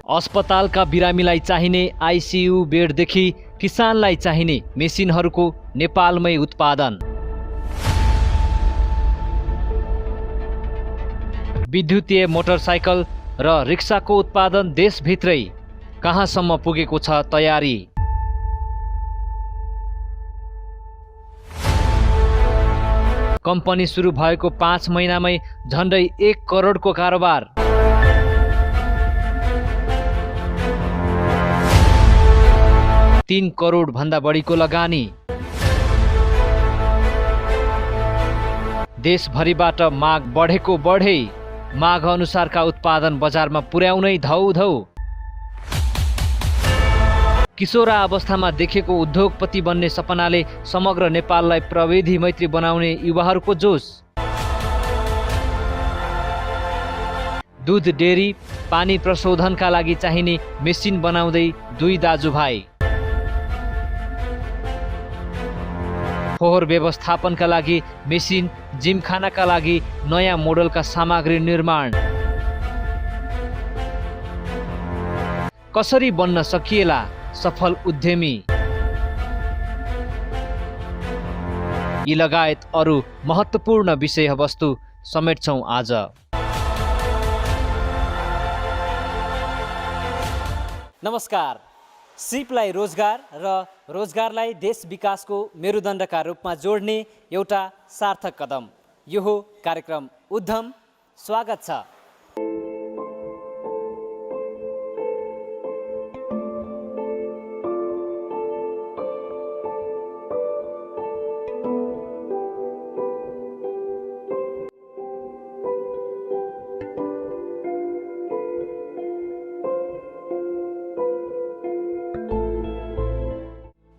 अस्पतालका बिरामीलाई चाहिने आइसियु बेडदेखि किसानलाई चाहिने मेसिनहरूको नेपालमै उत्पादन। विद्युतीय मोटरसाइकल र रिक्साको उत्पादन देशभित्रै कहाँसम्म पुगेको छ तयारी। कम्पनी सुरु भएको 5 महिनामै झन्डै 1 करोडको कारोबार। तीन करोड भन्दा बढीको लगानी। देशभरिबाट माग बढेको बढे, माग अनुसारका उत्पादन बजारमा पुर्याउनै धौधौ। किशोरा अवस्थामा देखेको उद्योगपति बन्ने सपनाले समग्र नेपाललाई प्रविधि मैत्री बनाउने युवाहरूको जोश। दूध डेरी, पानी प्रशोधनका लागि चाहिने मेसिन बनाउँदै 2 दाजुभाइ। फोहोर व्यवस्थापनका लागि मेसिन, जिमखानाका लागि नयाँ मोडलका सामग्री निर्माण। कसरी बन्न सकिएला सफल उद्यमी? यी लगायत अरू महत्त्वपूर्ण विषयवस्तु समेट्छौँ आज। नमस्कार। सिपलाई रोजगार र रोजगारलाई देश विकासको मेरुदण्डका रूपमा जोड्ने एउटा सार्थक कदम, यो हो कार्यक्रम उद्यम। स्वागत छ।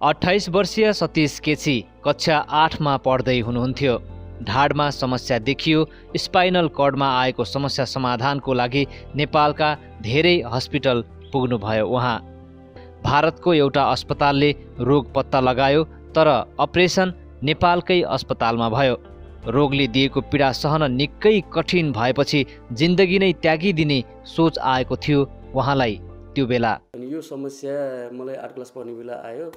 अट्ठाइस वर्षीय सतीश केसी कक्षा 8 मा पढ्दै हुनुहुन्थ्यो। ढाडमा समस्या देखियो। स्पाइनल कर्डमा आएको समस्या समाधानको लागि नेपालका धेरै हस्पिटल पुग्नुभयो उहाँ। भारतको एउटा अस्पतालले रोग पत्ता लगायो, तर अपरेसन नेपालकै अस्पतालमा भयो। रोगले दिएको पीडा सहन निकै कठिन भएपछि जिन्दगी नै त्यागिदिने सोच आएको थियो उहाँलाई त्यो बेला। यो समस्या मलाई 8 क्लास पढ्ने बेला आयो।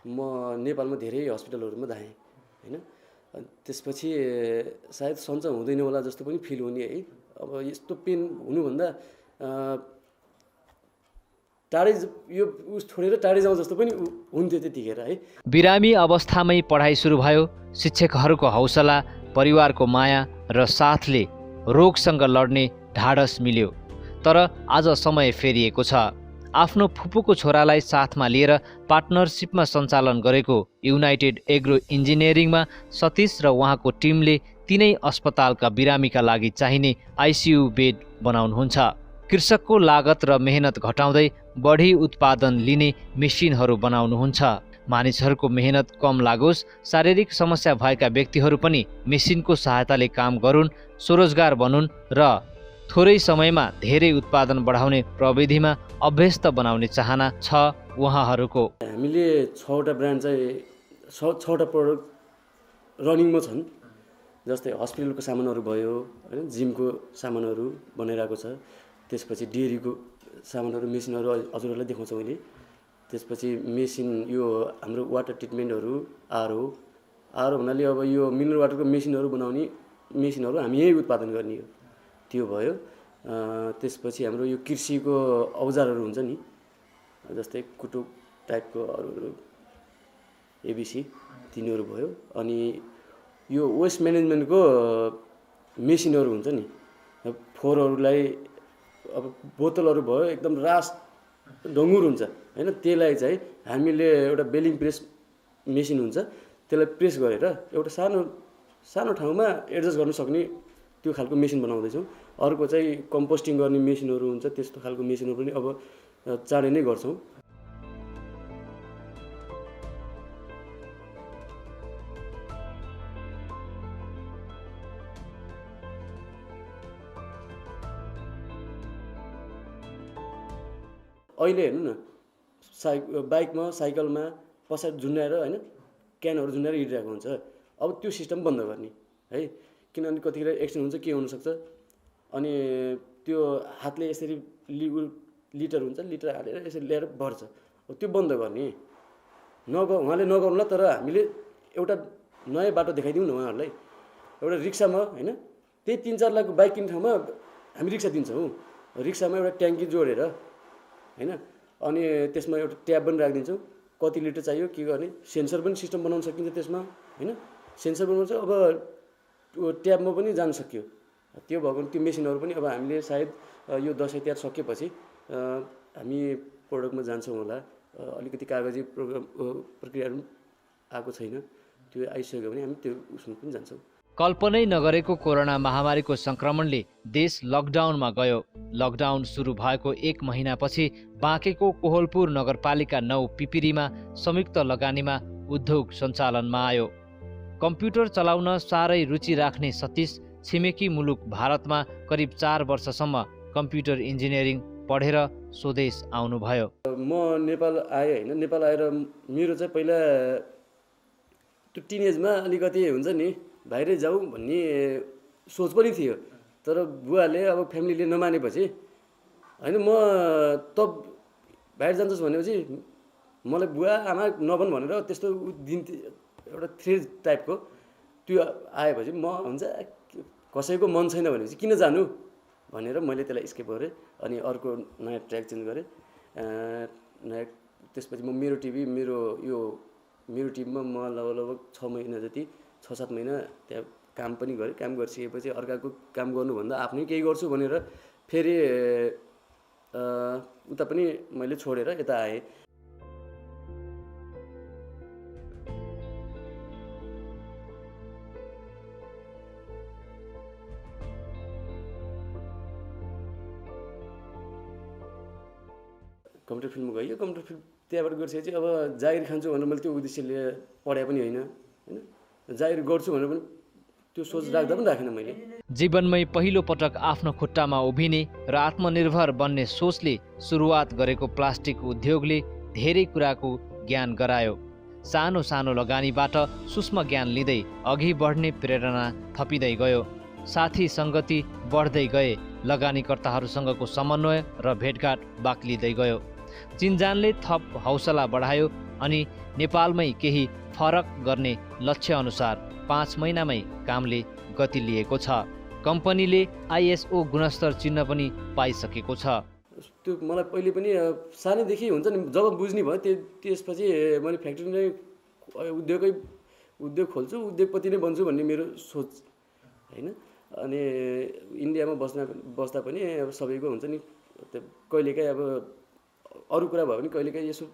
म नेपालमा धेरै हस्पिटलहरूमा धाएँ हैन। त्यसपछि सायद सञ्चय हुँदैन होला जस्तो पनि फिल हुने है। अब यस्तो पेन हुनुभन्दा टाढै यो छोडेर टाढै जाउँ जस्तो पनि हुन्थ्यो त्यतिखेर है। बिरामी अवस्थामै पढाइ सुरु भयो। शिक्षकहरूको हौसला, परिवारको माया र साथले रोगसँग लड्ने ढाडस मिल्यो। तर आज समय फेरिएको छ। आफ्नो फुपूको छोरालाई साथमा लिएर पार्टनरसिपमा सञ्चालन गरेको युनाइटेड एग्रो इन्जिनियरिङमा सतीश र उहाँको टिमले तिनै अस्पतालका बिरामीका लागि चाहिने आइसियु बेड बनाउनुहुन्छ। कृषकको लागत र मेहनत घटाउँदै बढी उत्पादन लिने मेसिनहरू बनाउनुहुन्छ। मानिसहरूको मेहनत कम लागोस्, शारीरिक समस्या भएका व्यक्तिहरू पनि मेसिनको सहायताले काम गरून्, स्वरोजगार बनुन् र थोरै समयमा धेरै उत्पादन बढाउने प्रविधिमा अभ्यस्त बनाउने चाहना छ उहाँहरूको। हामीले 6वटा ब्रान्ड चाहिँ 6वटा प्रडक्ट रनिङमा छन्। जस्तै हस्पिटलको सामानहरू भयो हैन, जिमको सामानहरू बनाइरहेको छ। त्यसपछि डेरीको सामानहरू, मेसिनहरू हजुरहरूलाई देखाउँछु मैले। त्यसपछि मेसिन यो हाम्रो वाटर ट्रिटमेन्टहरू, आरओ भन्नाले अब यो मिनरल वाटरको मेसिनहरू बनाउने मेसिनहरू हामी यही उत्पादन गर्ने हो, त्यो भयो। त्यसपछि हाम्रो यो कृषिको औजारहरू हुन्छ नि, जस्तै कुटुक टाइपको अरू एबिसी, तिनीहरू भयो। अनि यो वेस्ट म्यानेजमेन्टको मेसिनहरू हुन्छ नि, फोहोरहरूलाई अब बोतलहरू भयो एकदम रास ढङ्गुर हुन्छ हैन, त्यसलाई चाहिँ हामीले एउटा बेलिङ प्रेस मेसिन हुन्छ, त्यसलाई प्रेस गरेर एउटा सानो ठाउँमा एडजस्ट गर्न सक्ने त्यो खालको मेसिन बनाउँदैछौँ। अर्को चाहिँ कम्पोस्टिङ गर्ने मेसिनहरू हुन्छ, त्यस्तो खालको मेसिनहरू पनि अब चाँडै नै गर्छौँ। अहिले हेर्नु न, बाइकमा साइकलमा पछाडि झुन्डाएर हैन, क्यानहरू झुन्डाएर हिँडिरहेको हुन्छ। अब त्यो सिस्टम बन्द गर्ने है, किनभने कतिखेर एक्सिडेन्ट हुन्छ, के हुनसक्छ। अनि त्यो हातले यसरी लिटर हुन्छ, लिटर हालेर यसरी ल्याएर भर्छ। त्यो बन्द गर्ने उहाँले नगर्नु ल, तर हामीले एउटा नयाँ बाटो देखाइदिउँ न उहाँहरूलाई। एउटा रिक्सामा होइन, त्यही 3-4 लाखको बाइक किन्ने ठाउँमा हामी रिक्सा दिन्छौँ। रिक्सामा एउटा ट्याङ्की जोडेर होइन, अनि त्यसमा एउटा ट्याब पनि राखिदिन्छौँ, कति लिटर चाहियो के गर्ने, सेन्सर पनि सिस्टम बनाउन सकिन्छ त्यसमा होइन। सेन्सर बनाउँछ, अब ट्याबमा पनि जान सक्यो। त्यो भएको त्यो मेसिनहरू पनि अब हामीले सायद यो दसैँ तिहार सकेपछि हामी प्रोडक्टमा जान्छौँ होला। अलिकति कागजी प्रक्रियाहरू आएको छैन, त्यो आइसक्यो भने हामी त्यो उसमा पनि जान्छौँ। कल्पनै नगरेको कोरोना महामारीको सङ्क्रमणले देश लकडाउनमा गयो। लकडाउन सुरु भएको 1 महिनापछि बाँकेको कोहलपुर नगरपालिका 9 पिपिरीमा संयुक्त लगानीमा उद्योग सञ्चालनमा आयो। कम्प्युटर चलाउन साह्रै रुचि राख्ने सतीश छिमेकी मुलुक भारतमा करिब 4 वर्षसम्म कम्प्युटर इन्जिनियरिङ पढेर स्वदेश आउनुभयो। म नेपाल आएँ होइन, नेपाल आएर मेरो चाहिँ पहिला त्यो टिनेजमा अलिकति हुन्छ नि बाहिरै जाउँ भन्ने सोच पनि थियो, तर बुवाले अब फ्यामिलीले नमानेपछि होइन म त बाहिर जान्छस् भनेपछि मलाई बुवा आमा नभन् भनेर त्यस्तो दिन्थे, एउटा थ्रेड टाइपको त्यो आएपछि म हुन्छ कसैको मन छैन भनेपछि किन जानु भनेर मैले त्यसलाई स्किप गरेँ। अनि अर्को नयाँ ट्र्याक चेन्ज गरेँ। नयाँ त्यसपछि म मेरो टिममा म लगभग 6 महिना जति 6-7 महिना त्यहाँ काम पनि गरेँ। काम गरिसकेपछि अर्काको काम गर्नुभन्दा आफ्नै केही गर्छु भनेर फेरि उता पनि मैले छोडेर यता आएँ। कम्प्युटर फिल्डमा गयो। कम्प्युटर फिल्ड त्यहाँबाट गरिसकेपछि अब जागिर खान्छु भनेर मैले त्यो उद्देश्यले पढाइ पनि होइन, जागिर गर्छु भनेर पनि त्यो सोच राख्दा पनि राखेन मैले। जीवनमै पहिलो पटक आफ्नो खुट्टामा उभिने र आत्मनिर्भर बन्ने सोचले सुरुवात गरेको प्लास्टिक उद्योगले धेरै कुराको ज्ञान गरायो। सानो सानो लगानीबाट सूक्ष्म ज्ञान लिँदै अघि बढ्ने प्रेरणा थपिँदै गयो। साथी सङ्गति बढ्दै गए, लगानीकर्ताहरूसँगको समन्वय र भेटघाट बाक्लिँदै गयो। चिन्जानले थप हौसला बढायो अनि नेपालमै केही फरक गर्ने लक्ष्य अनुसार 5 महिनामै कामले गति लिएको छ। कम्पनीले ISO गुणस्तर चिन्ह पनि पाइसकेको छ। त्यो मलाई पहिले पनि सानैदेखि हुन्छ नि, जब बुझ्ने भयो त्यसपछि मैले फ्याक्ट्री नै उद्योग खोल्छु, उद्योगपति नै बन्छु भन्ने मेरो सोच होइन। अनि इन्डियामा बस्दा पनि अब सबैको हुन्छ नि, कहिलेकाहीँ अब अरू कुरा भयो भने कहिलेकाहीँ यसो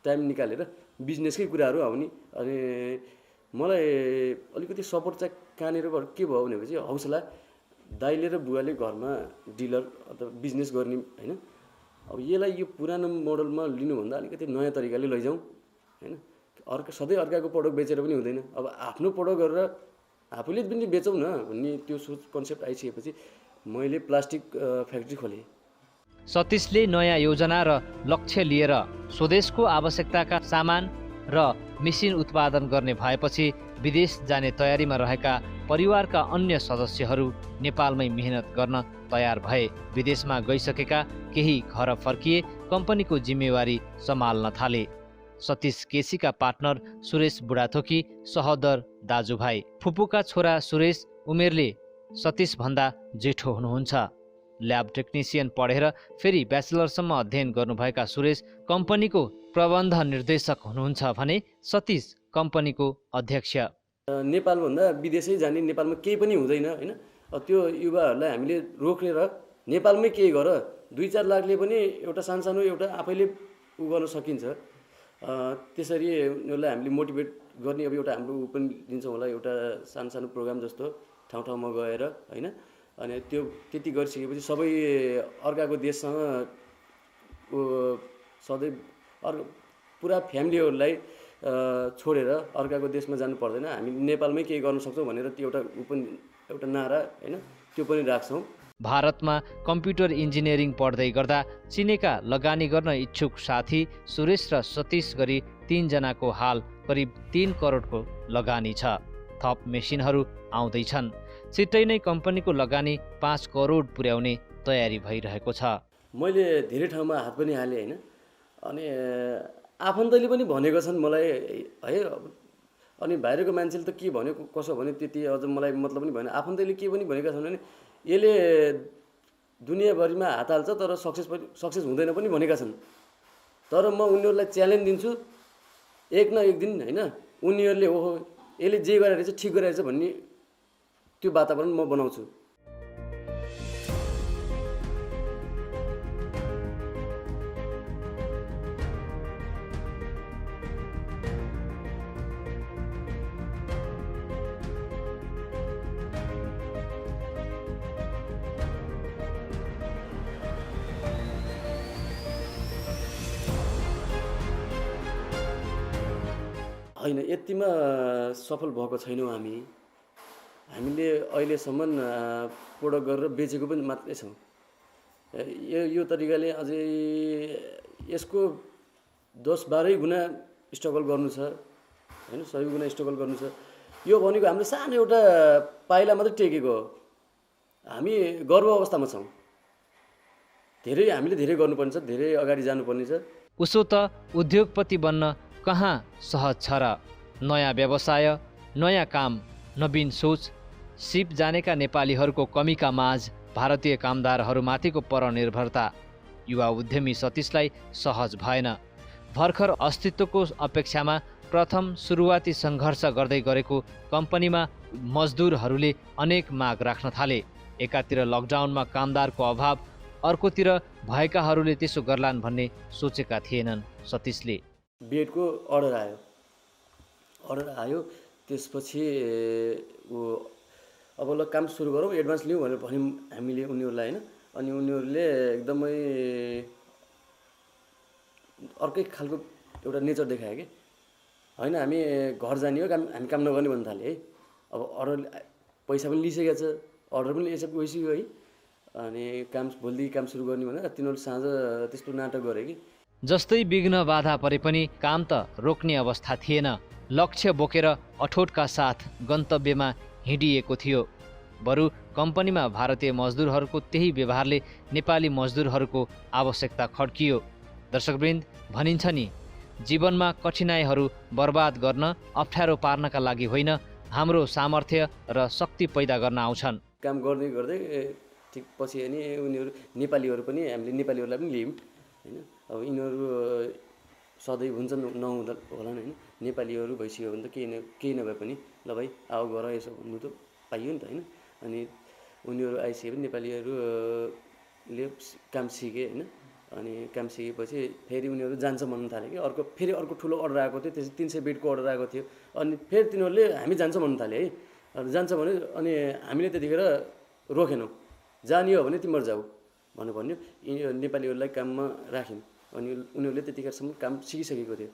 टाइम निकालेर बिजनेसकै कुराहरू आउने। अनि मलाई अलिकति सपोर्ट चाहिँ कहाँनिर के भयो भनेपछि हौसला, दाइले र बुवाले घरमा डिलर अथवा बिजनेस गर्ने होइन। अब यसलाई यो पुरानो मोडलमा लिनुभन्दा अलिकति नयाँ तरिकाले लैजाउँ होइन। सधैँ अर्काको प्रडक्ट बेचेर पनि हुँदैन, अब आफ्नो प्रडक्ट गरेर आफूले पनि बेचौँ न भन्ने त्यो सोच कन्सेप्ट आइसकेपछि मैले प्लास्टिक फ्याक्ट्री खोलेँ। सतीशले नयाँ योजना र लक्ष्य लिएर स्वदेशको आवश्यकताका सामान र मेसिन उत्पादन गर्ने भएपछि विदेश जाने तयारीमा रहेका परिवारका अन्य सदस्यहरू नेपालमै मेहनत गर्न तयार भए। विदेशमा गइसकेका केही घर फर्किए, कम्पनीको जिम्मेवारी सम्हाल्न थाले। सतीश केसीका पार्टनर सुरेश बुढाथोकी सहोदर दाजुभाइ। फुपूका छोरा सुरेश उमेरले सतीश भन्दा जेठो हुनुहुन्छ। ल्याब टेक्निसियन पढेर फेरि ब्याचलरसम्म अध्ययन गर्नुभएका सुरेश कम्पनीको प्रबन्ध निर्देशक हुनुहुन्छ भने सतीश कम्पनीको अध्यक्ष। नेपालभन्दा विदेशै जाने, नेपालमा केही पनि हुँदैन होइन। त्यो युवाहरूलाई हामीले रोकेर नेपालमै केही गर, 2-4 लाखले पनि एउटा सानो एउटा आफैले गर्न सकिन्छ। त्यसरी उनीहरूलाई हामीले मोटिभेट गर्ने अब एउटा हाम्रो पनि दिन्छौँ होला, एउटा सानो प्रोग्राम जस्तो ठाउँ ठाउँमा गएर होइन। अनि त्यो त्यति गरिसकेपछि सबै अर्काको देशसँग सधैँ पुरा फ्यामिलीहरूलाई छोडेर अर्काको देशमा जानु पर्दैन, हामी नेपालमै केही गर्न सक्छौँ भनेर त्यो एउटा नारा होइन, त्यो पनि राख्छौँ। भारतमा कम्प्युटर इन्जिनियरिङ पढ्दै गर्दा चिनेका लगानी गर्न इच्छुक साथी सुरेश र सतीश गरी 3 जनाको हाल करिब 3 करोडको लगानी छ। थप मेसिनहरू आउँदैछन्। छिट्टै नै कम्पनीको लगानी 5 करोड पुर्याउने तयारी भइरहेको छ। मैले धेरै ठाउँमा हात पनि हालेँ होइन। अनि आफन्तले पनि भनेको छन् मलाई है। अनि बाहिरको मान्छेले त के भन्यो कसो भन्यो त्यति अझ मलाई मतलब पनि भएन। आफन्तले के पनि भनेका छन् भने यसले दुनियाँभरिमा हात हाल्छ तर सक्सेस हुँदैन पनि भनेका छन्। तर म उनीहरूलाई च्यालेन्ज दिन्छु, एक न एक दिन होइन उनीहरूले ओहो यसले जे गरेर रहेछ ठिक गरेर रहेछ भन्ने त्यो वातावरण म बनाउँछु। होइन, यतिमा सफल भएको छैनौँ हामीले अहिलेसम्म प्रोडक्ट गरेर बेचेको पनि मात्रै छौँ। यो तरिकाले अझै यसको 10-12 गुणा स्ट्रगल गर्नु छ होइन, 100 गुणा स्ट्रगल गर्नु छ। यो भनेको हाम्रो सानो एउटा पाइला मात्रै टेकेको हो। हामी गर्व अवस्थामा छौँ। हामीले धेरै गर्नुपर्ने छ, धेरै अगाडि जानुपर्ने छ। उसो त उद्योगपति बन्न कहाँ सहज छ र? नयाँ व्यवसाय, नयाँ काम, नवीन सोच, सिप जानेका नेपालीहरूको कमीका माझ भारतीय कामदारहरूमाथिको परनिर्भरता युवा उद्यमी सतीशलाई सहज भएन। भर्खर अस्तित्वको अपेक्षामा प्रथम सुरुवाती सङ्घर्ष गर्दै गरेको कम्पनीमा मजदुरहरूले अनेक माग राख्न थाले। एकातिर लकडाउनमा कामदारको अभाव, अर्कोतिर भएकाहरूले त्यसो गर्लान् भन्ने सोचेका थिएनन् सतीशले। बेडको अर्डर आयो त्यसपछि अब ल काम सुरु गरौँ, एडभान्स लिउँ भनेर भन्यौँ हामीले उनीहरूलाई होइन। अनि उनीहरूले एकदमै अर्कै खालको एउटा नेचर देखायो कि होइन हामी घर जाने हो, हामी काम नगर्ने भन्न थाल्यो है। अब अर्डर पैसा पनि लिइसकेको छ, अर्डर पनि गइसक्यो है। अनि भोलिदेखि काम सुरु गर्ने भनेर तिनीहरू साँझ त्यस्तो नाटक गरे कि जस्तै विघ्न बाधा परे पनि काम त रोक्ने अवस्था थिएन। लक्ष्य बोकेर अठोटका साथ गन्तव्यमा हिँडिएको थियो। बरु कम्पनीमा भारतीय मजदुरहरूको त्यही व्यवहारले नेपाली मजदुरहरूको आवश्यकता खड्कियो। दर्शकवृन्द, भनिन्छ नि जीवनमा कठिनाइहरू बर्बाद गर्न, अप्ठ्यारो पार्नका लागि होइन, हाम्रो सामर्थ्य र शक्ति पैदा गर्न आउँछन्। काम गर्दै गर्दै ठिक पछि अनि उनीहरू नेपालीहरू पनि हामीले नेपालीहरूलाई पनि लियौँ होइन। अब यिनीहरू सधैँ हुन्छन् नहुँदा होला होइन, नेपालीहरू भइसक्यो भने त केही नभए पनि ल भाइ आओ गर यसो भन्नु त पाइयो नि त होइन। अनि उनीहरू आइसकेपछि नेपालीहरूले काम सिके होइन। अनि काम सिकेपछि फेरि उनीहरू जान्छ भन्नु थाल्यो कि फेरि अर्को ठुलो अर्डर आएको थियो, त्यसपछि 300 बेडको अर्डर आएको थियो। अनि फेरि तिनीहरूले हामी जान्छ भन्नु थाल्यो है। जान्छ भने अनि हामीले त्यतिखेर रोकेनौँ, जाने हो भने तिमीहरू जाऊ भन्नु भन्यो। नेपालीहरूलाई काममा राख्यौँ। अनि उनीहरूले त्यतिखेरसम्म काम सिकिसकेको थियो।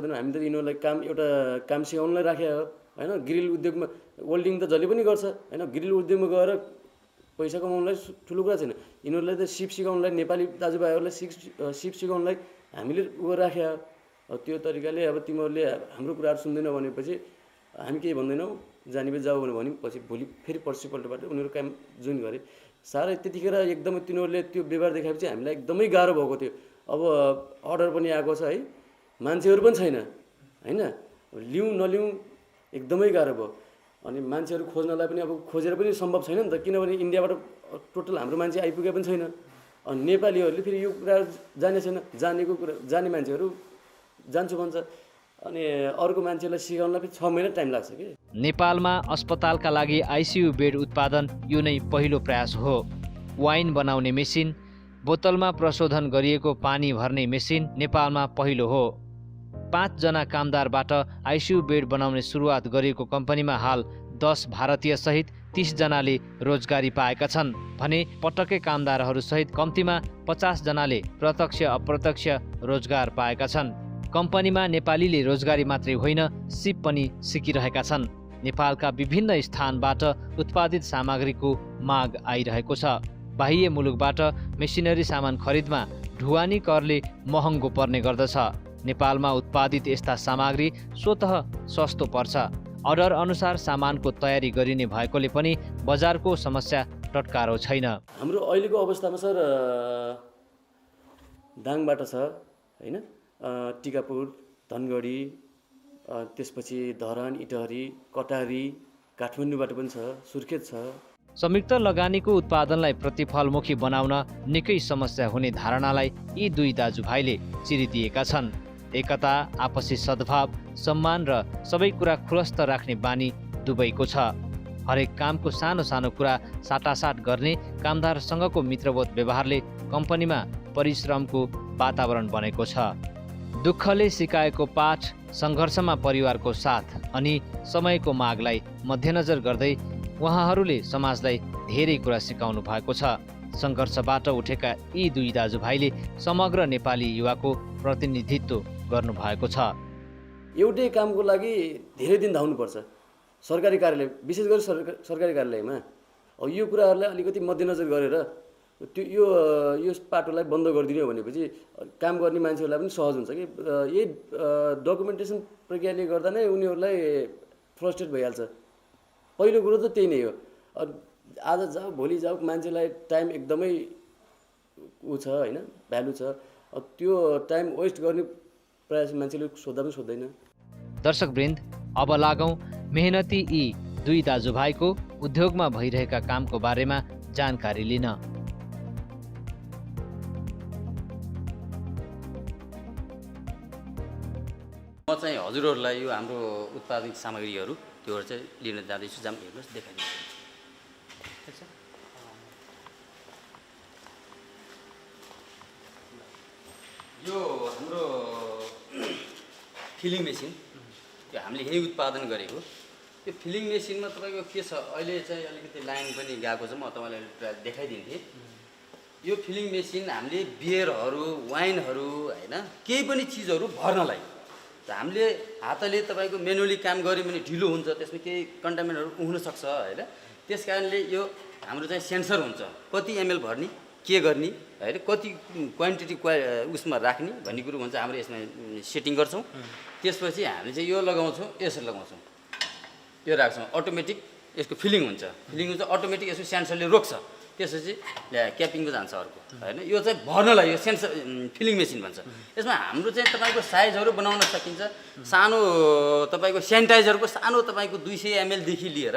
हामी त यिनीहरूलाई एउटा काम सिकाउनलाई राखेको हो होइन। ग्रिल उद्योगमा वेल्डिङ त जसले पनि गर्छ होइन। ग्रिल उद्योगमा गएर पैसा कमाउनलाई ठुलो कुरा छैन। यिनीहरूलाई त सिप सिकाउनलाई, नेपाली दाजुभाइहरूलाई सिप सिकाउनलाई हामीले राखेको। त्यो तरिकाले अब तिमीहरूले हाम्रो कुराहरू सुन्दैन भनेपछि हामी केही भन्दैनौँ, जाने जाऊ भनेर भन्यौँ। पछि भोलि फेरि पर्सिपल्टबाट उनीहरू काम जोइन गरे। साह्रै त्यतिखेर एकदमै तिनीहरूले त्यो व्यवहार देखाएपछि हामीलाई एकदमै गाह्रो भएको थियो। अब अर्डर पनि आएको छ है, मान्छेहरू पनि छैन होइन, लिउँ नलिउँ एकदमै गाह्रो भयो। अनि मान्छेहरू खोज्नलाई पनि अब खोजेर पनि सम्भव छैन नि त, किनभने इन्डियाबाट टोटल हाम्रो मान्छे आइपुगे पनि छैन। अनि नेपालीहरूले फेरि यो कुरा जाने छैन, जाने मान्छेहरू जान्छु भन्छ। अनि अर्को मान्छेलाई सिकाउनलाई पनि 6 महिना टाइम लाग्छ कि। नेपालमा अस्पतालका लागि आइसियु बेड उत्पादन यो नै पहिलो प्रयास हो। वाइन बनाउने मेसिन, बोतलमा प्रशोधन गरिएको पानी भर्ने मेसिन नेपालमा पहिलो हो। 5 जना कामदारबाट आइसियु बेड बनाउने सुरुवात गरिएको कम्पनीमा हाल 10 भारतीय सहित 30 जनाले रोजगारी पाएका छन् भने पटक्कै कामदारहरू सहित कम्तीमा 50 जनाले प्रत्यक्ष अप्रत्यक्ष रोजगार पाएका छन्। कम्पनीमा नेपालीले रोजगारी मात्रै होइन, सिप पनि सिकिरहेका छन्। नेपालका विभिन्न स्थानबाट उत्पादित सामग्रीको माग आइरहेको छ। बाह्य मुलुकबाट मेसिनरी सामान खरिदमा ढुवानी करले महँगो पर्ने गर्दछ। नेपालमा उत्पादित यस्ता सामग्री स्वतः सस्तो पर्छ। अर्डर अनुसार सामानको तयारी गरिने भएकोले पनि बजारको समस्या टटकारो छैन। हाम्रो अहिलेको अवस्थामा सर दाङबाट छ हैन, टिकापुर, धनगढी, त्यसपछि धरान, इटहरी, कटारी, काठमाडौँबाट पनि छ, सुर्खेत छ। संयुक्त लगानीको उत्पादनलाई प्रतिफलमुखी बनाउन निकै समस्या हुने धारणालाई यी दुई दाजुभाइले चिरिदिएका छन्। एकता, आपसी सद्भाव, सम्मान र सबै कुरा खुलस्त राख्ने बानी दुवैको छ। हरेक कामको सानो सानो कुरा साटासाट गर्ने कामदारसँगको मित्रवत व्यवहारले कम्पनीमा परिश्रमको वातावरण बनेको छ। दुःखले सिकाएको पाठ, सङ्घर्षमा परिवारको साथ अनि समयको मागलाई मध्यनजर गर्दै उहाँहरूले समाजलाई धेरै कुरा सिकाउनु भएको छ। सङ्घर्षबाट उठेका यी दुई दाजुभाइले समग्र नेपाली युवाको प्रतिनिधित्व गर्नुभएको छ। एउटै कामको लागि धेरै दिन धाउनुपर्छ सरकारी कार्यालय, विशेष गरी सरकारी कार्यालयमा। यो कुराहरूलाई अलिकति मध्यनजर गरेर त्यो यो पाटोलाई बन्द गरिदिनु भनेपछि काम गर्ने मान्छेहरूलाई पनि सहज हुन्छ कि यही डकुमेन्टेसन प्रक्रियाले गर्दा नै उनीहरूलाई फ्रस्ट्रेट भइहाल्छ। पहिलो कुरो त त्यही नै हो। आज जाऊ भोलि जाऊ, मान्छेलाई टाइम एकदमै छ हैन, भ्यालु छ। त्यो टाइम वेस्ट गर्ने प्रयास मान्छेले सोध्दा पनि सोध्दैन। दर्शकवृन्द, अब लागौँ मेहनती यी दुई दाजुभाइको उद्योगमा भइरहेका कामको बारेमा जानकारी लिन। म चाहिँ हजुरहरूलाई यो हाम्रो उत्पादित सामग्रीहरू त्योहरू चाहिँ लिन जाँदैछु। जाम हेर्नुहोस्, देखाइदिन्छु। यो हाम्रो फिलिङ मेसिन, यो हामीले यही उत्पादन गरेको। यो फिलिङ मेसिनमा तपाईँको के छ, अहिले चाहिँ अलिकति लाइन पनि गएको छ, म तपाईँलाई देखाइदिन्थेँ। यो फिलिङ मेसिन हामीले बियरहरू, वाइनहरू हैन, केही पनि चिजहरू भर्नलाई हामीले हातले तपाईँको मेनुअली काम गऱ्यो भने ढिलो हुन्छ, त्यसमा केही कन्टामिनेटहरू हुनसक्छ होइन। त्यस कारणले यो हाम्रो चाहिँ सेन्सर हुन्छ, कति एमएल भर्ने, के गर्ने होइन, कति क्वान्टिटी उसमा राख्ने भन्ने कुरो हुन्छ। हाम्रो यसमा सेटिङ गर्छौँ। त्यसपछि हामीले चाहिँ यो लगाउँछौँ, यसरी लगाउँछौँ, यो राख्छौँ, अटोमेटिक यसको फिलिङ हुन्छ। फिलिङ हुन्छ अटोमेटिक, यसको सेन्सरले रोक्छ। त्यसपछि क्यापिङको जान्छ अर्को होइन। यो चाहिँ भर्नलाई यो सेन्सर फिलिङ मेसिन भन्छ। यसमा हाम्रो चाहिँ तपाईँको साइजहरू बनाउन सकिन्छ। सानो तपाईँको सेनिटाइजरको सानो तपाईँको 200 ml देखि लिएर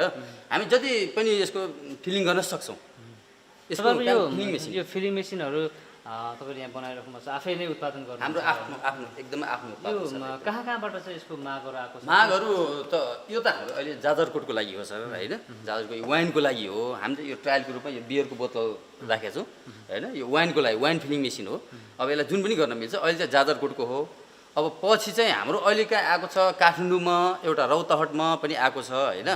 हामी जति पनि यसको फिलिङ गर्न सक्छौँ। यसको यो फिलिङ मेसिनहरू तपाईँले यहाँ बनाइराख्नु भएको छ, आफै नै उत्पादन गर्नु? हाम्रो आफ्नो एकदमै आफ्नो उत्पादन छ। कहाँबाट चाहिँ यसको मागहरू आएको छ? मागहरू त यो त हाम्रो अहिले जाजरकोटको लागि हो सर होइन। जाजरकोट वाइनको लागि हो। हामीले यो ट्रायलको रूपमा यो बियरको बोतल राखेको छौँ होइन। यो वाइनको लागि वाइन फिलिङ मेसिन हो। अब यसलाई जुन पनि गर्न मिल्छ। अहिले चाहिँ जाजरकोटको हो। अब पछि चाहिँ हाम्रो अहिले कहाँ आएको छ, काठमाडौँमा एउटा रौतहटमा पनि आएको छ होइन।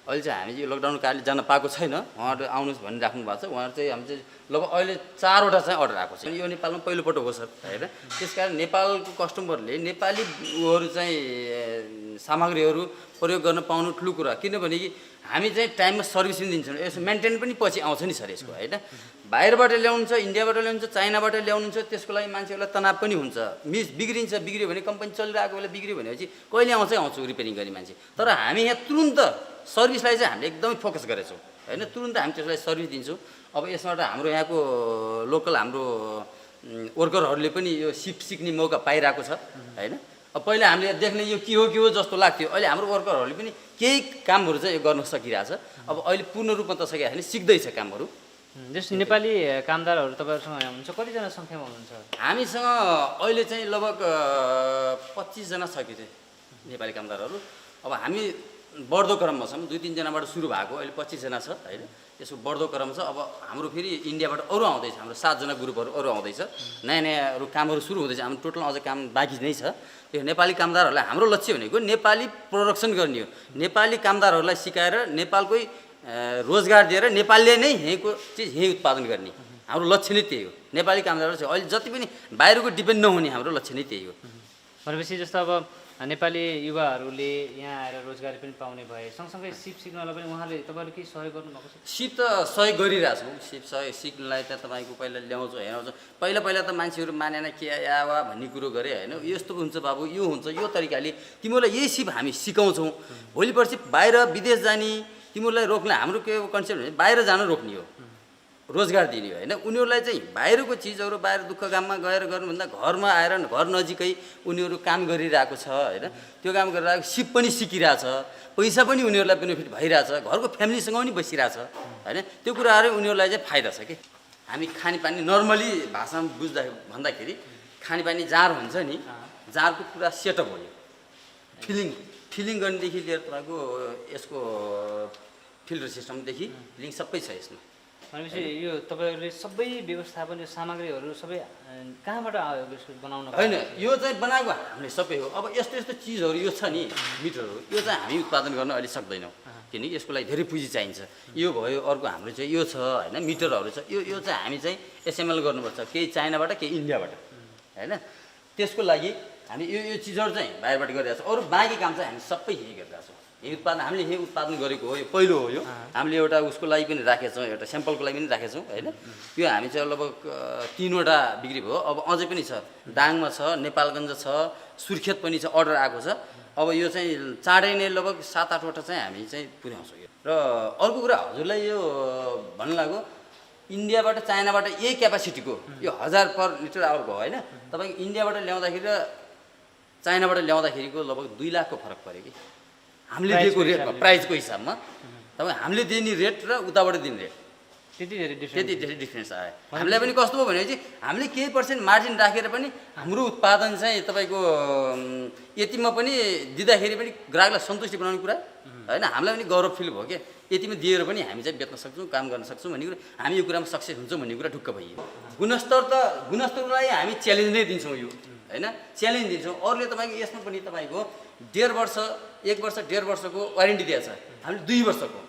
अहिले चाहिँ हामी यो लकडाउनको कारणले जान पाएको छैन। उहाँहरू आउनुहोस् भनिराख्नु भएको छ। उहाँहरू चाहिँ हामी चाहिँ लगभग अहिले 4वटा चाहिँ अर्डर आएको छ। यो नेपालमा पहिलोपटक हो सर होइन। त्यस कारण नेपालको कस्टमरले नेपाली उहरू चाहिँ सामग्रीहरू प्रयोग गर्न पाउनु ठुलो कुरा। किनभने कि हामी चाहिँ टाइममा सर्भिस पनि दिन्छौँ। यसो मेन्टेन पनि पछि आउँछ नि सर यसको होइन। बाहिरबाट ल्याउनुहुन्छ, इन्डियाबाट ल्याउनुहुन्छ, चाइनाबाट ल्याउनुहुन्छ, त्यसको लागि मान्छेहरूलाई तनाव पनि हुन्छ। बिग्रियो भने कम्पनी चलिरहेको बेला बिग्रियो भनेपछि कहिले आउँछ रिपेयरिङ गर्ने मान्छे। तर हामी यहाँ तुरुन्त सर्भिसलाई चाहिँ हामीले एकदमै फोकस गरेछौँ होइन। तुरुन्त हामी त्यसलाई सर्भिस दिन्छौँ। अब यसबाट हाम्रो यहाँको लोकल हाम्रो वर्करहरूले पनि यो सिक्ने मौका पाइरहेको छ होइन। अब पहिला हामीले देख्ने यो के हो जस्तो लाग्थ्यो। अहिले हाम्रो वर्करहरूले पनि केही कामहरू चाहिँ गर्न सकिरहेछ। अब अहिले पूर्ण रूपमा त सकेको छैन, सिक्दैछ कामहरू। जस्तो नेपाली कामदारहरू तपाईँहरूसँग हुनुहुन्छ, कतिजना सङ्ख्यामा हुनुहुन्छ? हामीसँग अहिले चाहिँ लगभग 25 जना छ कि चाहिँ नेपाली कामदारहरू। अब हामी बढ्दो क्रममा छौँ। 2-3 जनाबाट सुरु भएको, अहिले 25 जना छ होइन। यसो बढ्दो क्रम छ। अब हाम्रो फेरि इन्डियाबाट अरू आउँदैछ। हाम्रो 7 जना ग्रुपहरू अरू आउँदैछ। नयाँ कामहरू सुरु हुँदैछ। हाम्रो टोटल अझ काम बाँकी नै छ। त्यो नेपाली कामदारहरूलाई हाम्रो लक्ष्य भनेको नेपाली प्रोडक्सन गर्ने हो। नेपाली कामदारहरूलाई सिकाएर नेपालकै रोजगार दिएर नेपालले नै यहीँको चिज यहीँ उत्पादन गर्ने हाम्रो लक्ष्य नै त्यही हो। नेपाली कामदारहरू चाहिँ अहिले जति पनि बाहिरको डिपेन्ड नहुने हाम्रो लक्ष्य नै त्यही हो। भनेपछि जस्तो अब नेपाली युवाहरूले यहाँ आएर रोजगारी पनि पाउने भए सँगसँगै सिप सिक्नलाई पनि उहाँले तपाईँहरूले केही सहयोग गर्नुभएको छ? सिप त सहयोग गरिरहेछौँ। सिप सहयोग सिक्नलाई त तपाईँको पहिला ल्याउँछु हेराउँछु। पहिला त मान्छेहरू मानेन के या वा भन्ने कुरो गरे होइन, यस्तो हुन्छ बाबु, यो हुन्छ, यो तरिकाले तिमीहरूलाई यही सिप हामी सिकाउँछौँ। भोलि पर्सि बाहिर विदेश जाने तिमीहरूलाई रोक्ने हाम्रो के कन्सेप्ट भने बाहिर जान रोक्ने हो, रोजगार दिने हो होइन। उनीहरूलाई चाहिँ बाहिरको चिजहरू बाहिर दुःख काममा गएर गर्नुभन्दा घरमा आएर घर नजिकै उनीहरू काम गरिरहेको छ होइन। त्यो काम गरिरहेको सिप पनि सिकिरहेछ, पैसा पनि उनीहरूलाई बेनिफिट भइरहेछ, घरको फ्यामिलीसँग पनि बसिरहेछ होइन। त्यो कुराहरू उनीहरूलाई चाहिँ फाइदा छ कि। हामी खानेपानी नर्मली भाषामा भन्दाखेरि खानेपानी जार हुन्छ नि, जारको पुरा सेटअप हो यो। फिलिङ गर्नेदेखि लिएर तपाईँको यसको फिल्टर सिस्टमदेखि फिलिङ सबै छ यसमा। भनेपछि यो तपाईँहरूले सबै व्यवस्थापन यो सामग्रीहरू सबै कहाँबाट आयो यसको बनाउनु? होइन, यो चाहिँ बनाएको हामीले सबै हो। अब यस्तो यस्तो चिजहरू यो छ नि, मिटरहरू, यो चाहिँ हामी उत्पादन गर्न अहिले सक्दैनौँ किनकि यसको लागि धेरै पुँजी चाहिन्छ। यो भयो, अर्को हाम्रो चाहिँ यो छ होइन, मिटरहरू छ। यो चाहिँ हामी चाहिँ एसेम्बल गर्नुपर्छ, केही चाइनाबाट केही इन्डियाबाट होइन। त्यसको लागि हामी यो चिजहरू चाहिँ बाहिरबाट गरिरहेको छ। अरू बाँकी काम चाहिँ हामी सबै यही गरिरहेको छौँ। हामीले यही उत्पादन गरेको हो, यो पहिलो हो। यो हामीले एउटा उसको लागि पनि राखेको छौँ, एउटा स्याम्पलको लागि पनि राखेको छौँ होइन। यो हामी चाहिँ लगभग 3वटा बिक्री भयो। अब अझै पनि छ, दाङमा छ, नेपालगञ्ज छ, सुर्खेत पनि छ, अर्डर आएको छ। अब यो चाहिँ चाँडै नै लगभग 7-8वटा चाहिँ हामी चाहिँ पुर्याउँछौँ यो। र अर्को कुरा हजुरलाई यो भन्नु लाग्यो, इन्डियाबाट चाइनाबाट यही क्यापासिटीको यो 1000 पर लिटर आवर भयो होइन। तपाईँको इन्डियाबाट ल्याउँदाखेरि र चाइनाबाट ल्याउँदाखेरिको लगभग 2 लाखको फरक पऱ्यो कि हामीले दिएको रेटमा, प्राइसको हिसाबमा। तपाईँ हामीले दिने रेट र उताबाट दिने रेट त्यति धेरै डिफ्रेन्स आयो। हामीलाई पनि कस्तो भयो भनेपछि हामीले केही पर्सेन्ट मार्जिन राखेर पनि हाम्रो उत्पादन चाहिँ तपाईँको यतिमा पनि दिँदाखेरि पनि ग्राहकलाई सन्तुष्टि बनाउने कुरा होइन। हामीलाई पनि गौरव फिल भयो क्या, यतिमा दिएर पनि हामी चाहिँ बेच्न सक्छौँ, काम गर्न सक्छौँ भन्ने कुरा, हामी यो कुरामा सक्सेस हुन्छौँ भन्ने कुरा ढुक्क भइयो। गुणस्तरलाई हामी च्यालेन्ज नै दिन्छौँ यो होइन, च्यालेन्ज दिन्छौँ। अरूले तपाईँको यसमा पनि तपाईँको 1.5 वर्ष 1 वर्ष 1.5 वर्षको वारेन्टी दिएको छ, हामीले 2 वर्षको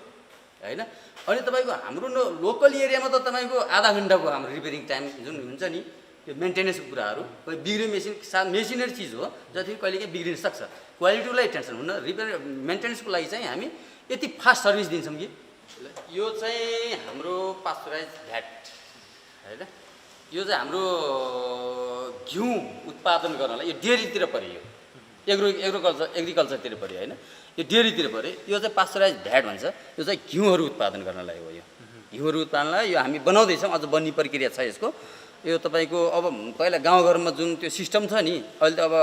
होइन। अनि तपाईँको हाम्रो लोकल एरियामा त तपाईँको आधा घन्टाको हाम्रो रिपेयरिङ टाइम जुन हुन्छ नि, यो मेन्टेनेन्सको कुराहरू बिग्रियो मेसिनरी चिज हो, जति कहिलेकाहीँ बिग्रिन सक्छ। क्वालिटीलाई टेन्सन हुन्न, रिपेयर मेन्टेनेन्सको लागि चाहिँ हामी यति फास्ट सर्भिस दिन्छौँ कि। यो चाहिँ हाम्रो पास्चराइज भ्याट होइन। यो चाहिँ हाम्रो घिउ उत्पादन गर्नलाई यो डेरीतिर पऱ्यो, यो एग्रिकल्चरतिर पऱ्यो होइन, यो डेरीतिर पऱ्यो। यो चाहिँ पास्चराइज भ्याट भन्छ। यो चाहिँ घिउहरू उत्पादन गर्नलाई हो। यो घिउहरू उत्पादनलाई यो हामी बनाउँदैछौँ, अझ बन्ने प्रक्रिया छ यसको। यो तपाईँको अब पहिला गाउँघरमा जुन त्यो सिस्टम छ नि, अहिले त अब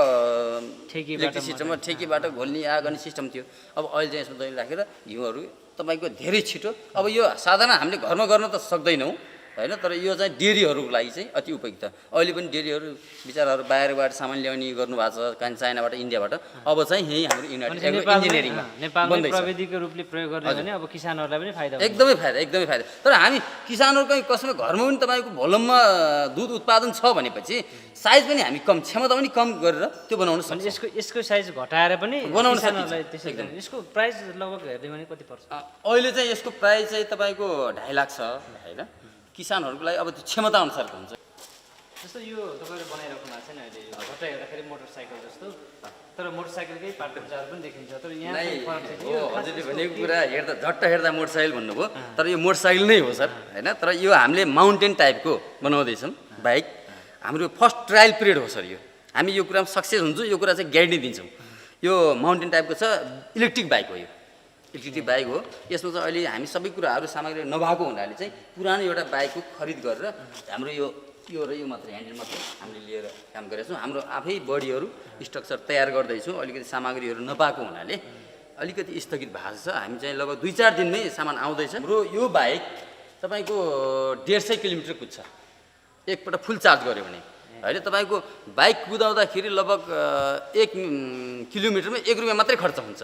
इलेक्ट्रिक सिस्टममा ठेकीबाट घोल्ने या गर्ने सिस्टम थियो। अब अहिले चाहिँ यसमा दही राखेर घिउहरू तपाईँको धेरै छिटो। अब यो साधारण हामीले घरमा गर्न त सक्दैनौँ होइन, तर यो चाहिँ डेरीहरूको लागि चाहिँ अति उपयुक्त। अहिले पनि डेरीहरू बिचराहरू बाहिरबाट सामान ल्याउने गर्नुभएको छ, काहीँ चाइनाबाट इन्डियाबाट। अब चाहिँ यही हाम्रो युनाइटेड इन्जिनियरिङमा नेपालमा प्रविधिको रूपले प्रयोग गर्ने भने अब किसानहरूलाई पनि फाइदा, एकदमै फाइदा। तर हामी किसानहरूको कसैमा घरमा पनि तपाईँको भोलुममा दुध उत्पादन छ भनेपछि साइज पनि हामी कम, क्षमता पनि कम गरेर त्यो बनाउन सक्छौँ। यसको साइज घटाएर पनि बनाउन सक्छौँ। यसको प्राइस लगभग हेर्दै भने कति पर्छ? अहिले चाहिँ यसको प्राइस चाहिँ तपाईँको 2.5 लाख छ होइन। किसानहरूको लागि अब त्यो क्षमता अनुसारको हुन्छ। जस्तो यो तपाईँले बनाइराख्नु भएको छैन अहिले, झट्ट हेर्दाखेरि मोटरसाइकल जस्तो, तर मोटरसाइकलकै पार्टनहरू पनि देखिन्छ। तर यहाँ हजुरले भनेको कुरा झट्ट हेर्दा मोटरसाइकल भन्नुभयो, तर यो मोटरसाइकल नै हो सर होइन। तर यो हामीले माउन्टेन टाइपको बनाउँदैछौँ बाइक। हाम्रो फर्स्ट ट्रायल पिरियड हो सर यो। हामी यो कुरामा सक्सेस हुन्छौँ, यो कुरा चाहिँ ग्यारेन्टी दिन्छौँ। यो माउन्टेन टाइपको छ, इलेक्ट्रिक बाइक हो। यो इलेक्ट्रिक बाइक हो। यसमा चाहिँ अहिले हामी सबै कुराहरू सामग्री नभएको हुनाले चाहिँ पुरानो एउटा बाइकको खरिद गरेर हाम्रो यो र यो मात्रै ह्यान्डल मात्रै हामीले लिएर काम गरेका छौँ। हाम्रो आफै बडीहरू स्ट्रक्चर तयार गर्दैछौँ। अलिकति सामग्रीहरू नपाएको हुनाले अलिकति स्थगित भएको छ। हामी चाहिँ लगभग 2-4 दिनमै सामान आउँदैछ। हाम्रो यो बाइक तपाईँको 150 किलोमिटर कुद्छ एकपल्ट फुल चार्ज गऱ्यो भने होइन। तपाईँको बाइक कुदाउँदाखेरि लगभग 1 किलोमिटरमा 1 रुपियाँ मात्रै खर्च हुन्छ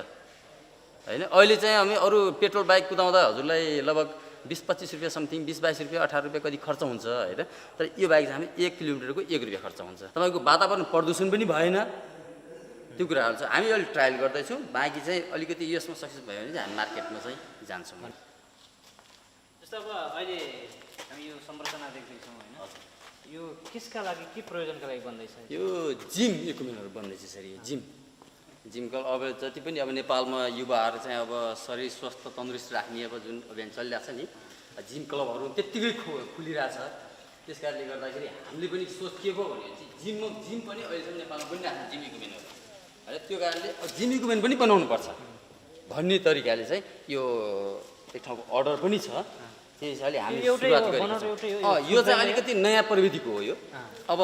होइन। अहिले चाहिँ हामी अरू पेट्रोल बाइक कुदाउँदा हजुरलाई लगभग 20-25 रुपियाँ समथिङ, 20-22 रुपियाँ 18 रुपियाँ कति खर्च हुन्छ होइन। तर यो बाइक चाहिँ हामी 1 किलोमिटरको 1 रुपियाँ खर्च हुन्छ। तपाईँको वातावरण प्रदूषण पनि भएन, त्यो कुराहरू छ। हामी अहिले ट्रायल गर्दैछौँ। बाँकी चाहिँ अलिकति यसमा सक्सेस भयो भने चाहिँ हामी मार्केटमा चाहिँ जान्छौँ। जस्तो अब अहिले हामी यो संरचना देख्दैछौँ होइन, यो किसका लागि के प्रयोजनका लागि बन्दैछ यो जिम इक्विपमेन्टहरू बन्दैछ सर यो जिमको अब जति पनि अब नेपालमा युवाहरू चाहिँ अब शरीर स्वस्थ तन्दुरुस्त राख्ने अब जुन अभियान चलिरहेको छ नि जिम क्लबहरू त्यत्तिकै खुलिरहेछ। त्यस कारणले गर्दाखेरि हामीले पनि सोच के भयो भने चाहिँ जिम पनि अहिलेसम्म नेपालमा बनिरहेको छ जिम इक्विपमेन्टहरू है। त्यो कारणले जिम इक्विपमेन्ट पनि बनाउनुपर्छ भन्ने तरिकाले चाहिँ यो एक ठाउँको अर्डर पनि छ। त्यही हिसाबले हामीले सुरुवात गरेको छौँ। यो चाहिँ अलिकति नयाँ प्रविधिको हो यो। अब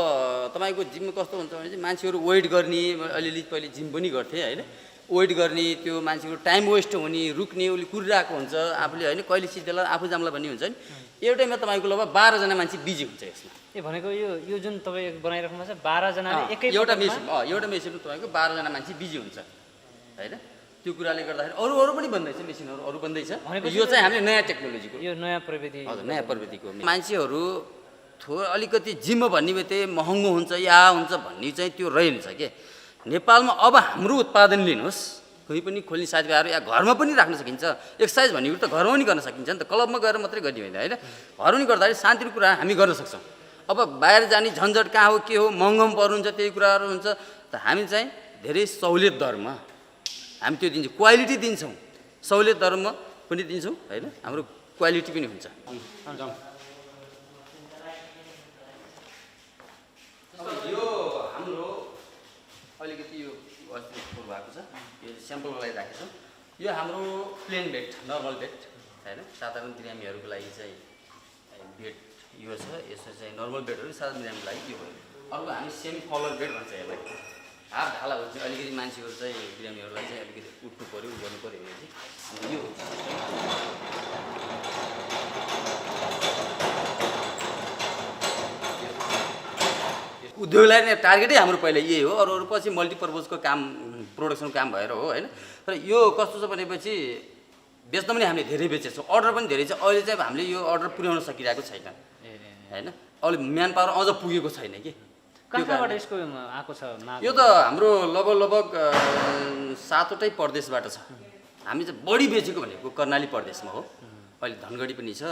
तपाईँको जिममा कस्तो हुन्छ भने चाहिँ मान्छेहरू वेट गर्ने अलिअलि पहिले जिम पनि गर्थे होइन, वेट गर्ने त्यो मान्छेको टाइम वेस्ट हुने रुक्ने उसले कुरिरहेको हुन्छ आफूले होइन, कहिले सिद्धेला आफू जाम्ला भन्ने हुन्छ नि। एउटैमा तपाईँको लगभग 12जना मान्छे बिजी हुन्छ यसमा। ए भनेको यो जुन तपाईँ बनाइराख्नु भएको छ 12 जनाले एकै एउटा मेसिनमा तपाईँको 12जना मान्छे बिजी हुन्छ होइन। त्यो कुराले गर्दाखेरि अरू पनि बन्दैछ, मेसिनहरू अरू बन्दैछ। यो चाहिँ हामीले नयाँ टेक्नोलोजीको, यो नयाँ प्रविधि, हजुर नयाँ प्रविधिको। मान्छेहरू अलिकति जिम भन्ने बित्तिकै महँगो हुन्छ या हुन्छ भन्ने चाहिँ त्यो रहेनछ के। नेपालमा अब हाम्रो उत्पादन लिनुहोस्, कोही पनि खोल्ने साथीभाइहरू या घरमा पनि राख्न सकिन्छ। एक्सर्साइज भन्ने कुरो त घरमा पनि गर्न सकिन्छ नि त, क्लबमा गएर मात्रै गर्ने होइन होइन। घरमा पनि गर्दाखेरि शान्तिको कुरा हामी गर्न सक्छौँ। अब बाहिर जाने झन्झट कहाँ हो के हो, महँगो पनि पर्नुहुन्छ, त्यही कुराहरू हुन्छ। त हामी चाहिँ धेरै सहुलियत दरमा हामी त्यो दिन्छौँ, क्वालिटी दिन्छौँ, सहुलियत दरमा पनि दिन्छौँ होइन, हाम्रो क्वालिटी पनि हुन्छ। यो हाम्रो अलिकति यो अस्ति भएको छ, यो स्याम्पलको लागि राखेको छौँ। यो हाम्रो प्लेन बेड, नर्मल बेड होइन, साधारण बिरामीहरूको लागि चाहिँ बेड यो छ। यसो चाहिँ नर्मल बेडहरू साधारण बिरामीको लागि यो हो। अर्को हामी सेमी कलर बेड भन्छ यसलाई। हात ढाला हुन्छ, अलिकति मान्छेहरू चाहिँ बिरामीहरूलाई चाहिँ अलिकति उठ्नु पऱ्यो गर्नु पऱ्यो भने चाहिँ यो उद्योगलाई नै टार्गेटै हाम्रो पहिला यही हो। अरू पछि मल्टिपर्पजको काम, प्रोडक्सनको काम भएर हो होइन। तर यो कस्तो छ भनेपछि बेच्न पनि हामीले धेरै बेचेको छौँ, अर्डर पनि धेरै छ। अहिले चाहिँ हामीले यो अर्डर पुर्याउन सकिरहेको छैन होइन, अहिले म्यान पावर अझ पुगेको छैन कि। कहाँबाट यसको आएको छ माग? यो त हाम्रो लगभग 7वटै प्रदेशबाट छ। हामी चाहिँ बढी बेचेको भनेको कर्णाली प्रदेशमा हो। अहिले धनगढी पनि छ,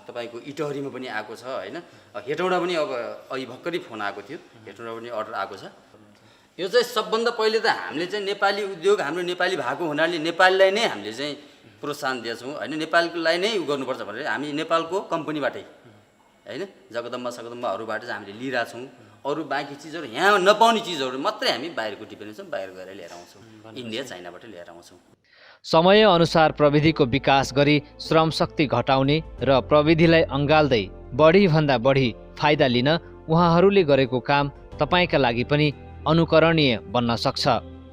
तपाईँको इटहरीमा पनि आएको छ होइन। हेटौँडा पनि अब अहिले भर्खरै फोन आएको थियो, हेटौँडा पनि अर्डर आएको छ। यो चाहिँ सबभन्दा पहिले त हामीले चाहिँ नेपाली उद्योग, हाम्रो नेपाली भएको हुनाले नेपालीलाई नै हामीले चाहिँ प्रोत्साहन दिएछौँ होइन। नेपाललाई नै उ गर्नुपर्छ भनेर हामी नेपालको कम्पनीबाटै होइन, जगदम्बाहरूबाट चाहिँ हामीले लिइरहेछौँ। अरू बाँकी चिजहरू यहाँ नपाउने चिजहरू मात्रै हामी बाहिरको डिपेन्डेन्स छौँ, बाहिर गएर लिएर आउँछौँ, इन्डिया चाइनाबाट लिएर आउँछौँ। समयअनुसार प्रविधिको विकास गरी श्रम शक्ति घटाउने र प्रविधिलाई अँगाल्दै बढीभन्दा बढी फाइदा लिन उहाँहरूले गरेको काम तपाईँका लागि पनि अनुकरणीय बन्न सक्छ,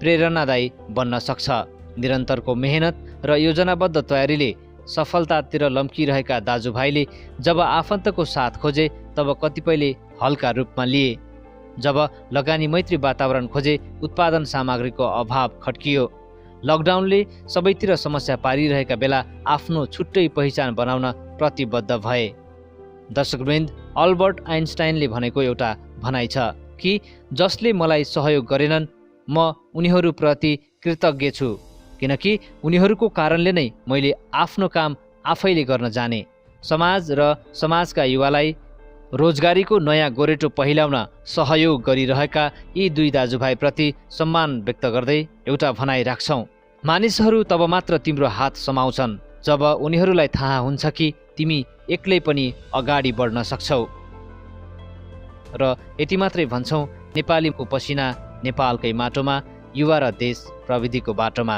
प्रेरणादायी बन्न सक्छ। निरन्तरको मेहनत र योजनाबद्ध तयारीले सफलतातिर लम्किरहेका दाजुभाइले जब आफन्तको साथ खोजे तब कतिपयले हल्का रूपमा लिए। जब लगानी मैत्री वातावरण खोजे उत्पादन सामग्रीको अभाव खड्कियो। लकडाउनले सबैतिर समस्या पारिरहेका बेला आफ्नो छुट्टै पहिचान बनाउन प्रतिबद्ध भए। दर्शकवृन्द, अल्बर्ट आइन्स्टाइनले भनेको एउटा भनाइ छ कि जसले मलाई सहयोग गरेनन् म उनीहरूप्रति कृतज्ञ छु, किनकि उनीहरूको कारणले नै मैले आफ्नो काम आफैले गर्न जाने। समाज र समाजका युवालाई रोजगारीको नयाँ गोरेटो पहिल्याउन सहयोग गरिरहेका यी दुई दाजुभाइप्रति सम्मान व्यक्त गर्दै एउटा भनाइ राख्छौँ। मानिसहरू तब मात्र तिम्रो हात समाउँछन् जब उनीहरूलाई थाहा हुन्छ कि तिमी एक्लै पनि अगाडि बढ्न सक्छौ। र यति मात्रै भन्छौँ, नेपालीको पसिना नेपालकै माटोमा, युवा र देश प्रविधिको बाटोमा।